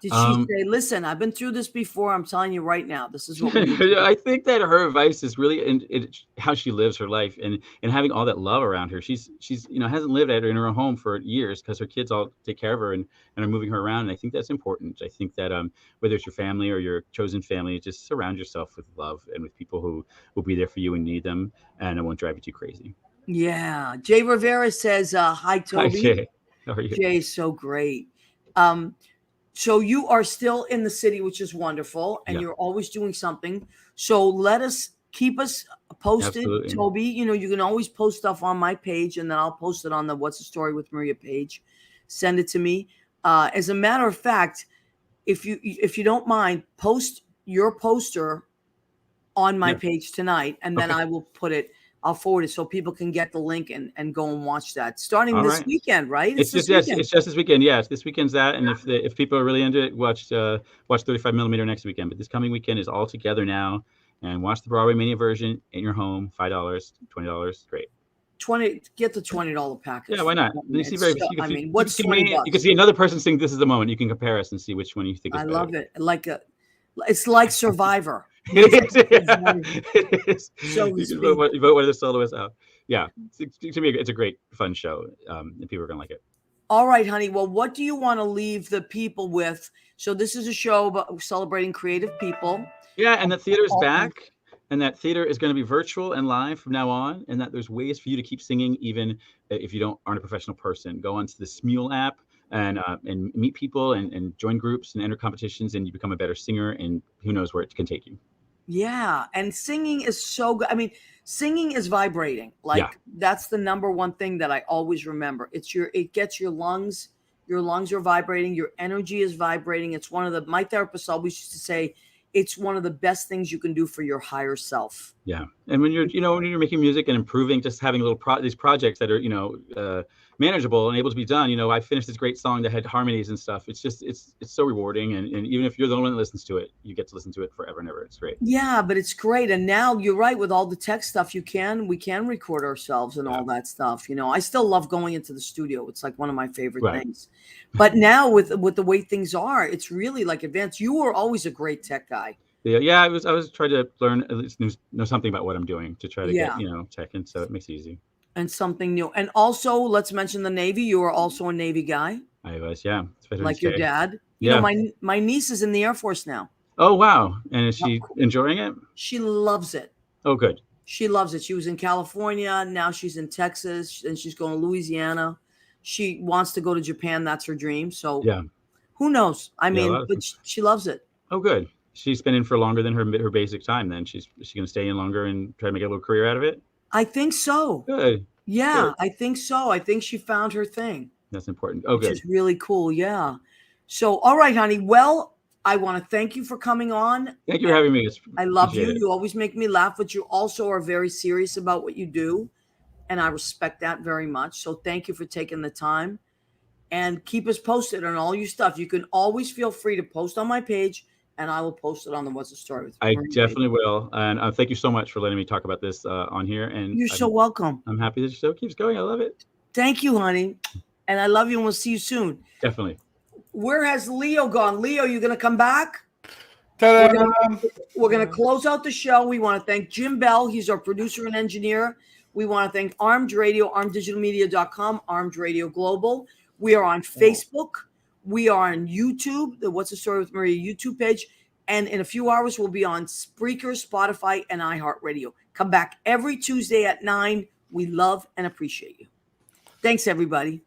Did she say, listen, I've been through this before. I'm telling you right now, this is what we do. I think that her advice is really in how she lives her life and having all that love around her. She's hasn't lived in her own home for years because her kids all take care of her and are moving her around. And I think that's important. I think that whether it's your family or your chosen family, just surround yourself with love and with people who will be there for you when you need them, and it won't drive you too crazy. Yeah. Jay Rivera says, hi, Toby. Hi, Jay. How are you? Jay's so great. So you are still in the city, which is wonderful, and you're always doing something. So keep us posted, absolutely. Toby. You can always post stuff on my page, and then I'll post it on the What's the Story with Maria page. Send it to me. As a matter of fact, if you don't mind, post your poster on my page tonight, and then I will put it. I'll forward it so people can get the link and go and watch that starting this weekend, right? It's just this weekend. Yes, this weekend's that. And if people are really into it, watch 35mm next weekend. But this coming weekend is all together now, and watch the Broadway Mania version in your home. $5, $20, great. Get the $20 package. Yeah, why not? You what's $20? You can see another person sing "This Is the Moment." You can compare us and see which one you think is better. I love it. It's like Survivor. It is. So you can vote one of the soloists out. Yeah, to me, it's a great, fun show, and people are gonna like it. All right, honey. Well, what do you want to leave the people with? So this is a show about celebrating creative people. Yeah, and the theater is back, and that theater is going to be virtual and live from now on, and that there's ways for you to keep singing even if you aren't a professional person. Go onto the Smule app and meet people and join groups and enter competitions, and you become a better singer, and who knows where it can take you. Yeah, and singing is so good. I mean, singing is vibrating. That's the number one thing that I always remember. It gets your lungs are vibrating, your energy is vibrating. It's my therapist always used to say, it's one of the best things you can do for your higher self. Yeah. And when you're, when you're making music and improving, just having these projects that are, manageable and able to be done. I finished this great song that had harmonies and stuff. It's just, it's so rewarding. And even if you're the only one that listens to it, you get to listen to it forever and ever. It's great. Yeah, but it's great. And now you're right, with all the tech stuff, we can record ourselves and all that stuff. I still love going into the studio. It's like one of my favorite things. But now with the way things are, it's really like advanced. You were always a great tech guy. Yeah. I was trying to learn, at least know something about what I'm doing to try to get, tech in. So it makes it easy. And something new. And also, let's mention the Navy. You are also a Navy guy. I was, yeah. Like your dad. You know, my niece is in the Air Force now. Oh, wow. And is she enjoying it? She loves it. Oh, good. She loves it. She was in California. Now she's in Texas, and she's going to Louisiana. She wants to go to Japan. That's her dream. So who knows? I mean, but she loves it. Oh, good. She's been in for longer than her basic time then. Is she going to stay in longer and try to make a little career out of it? I think so. Good. Yeah, Good. I think so. I think she found her thing. That's important. Oh, good. Which is really cool. Yeah. So, all right, honey. Well, I want to thank you for coming on. Thank you for having me. I love you. You always make me laugh, but you also are very serious about what you do. And I respect that very much. So thank you for taking the time, and keep us posted on all your stuff. You can always feel free to post on my page, and I will post it on the What's the Story with I definitely will. And thank you so much for letting me talk about this on here. And you're so welcome. I'm happy that the show keeps going. I love it. Thank you, honey. And I love you, and we'll see you soon. Definitely. Where has Leo gone? Leo, you going to come back? Ta-da! We're going to close out the show. We want to thank Jim Bell. He's our producer and engineer. We want to thank Armed Radio, armeddigitalmedia.com, Armed Radio Global. We are on Facebook. We are on YouTube, the What's the Story with Maria YouTube page. And in a few hours, we'll be on Spreaker, Spotify, and iHeartRadio. Come back every Tuesday at 9. We love and appreciate you. Thanks, everybody.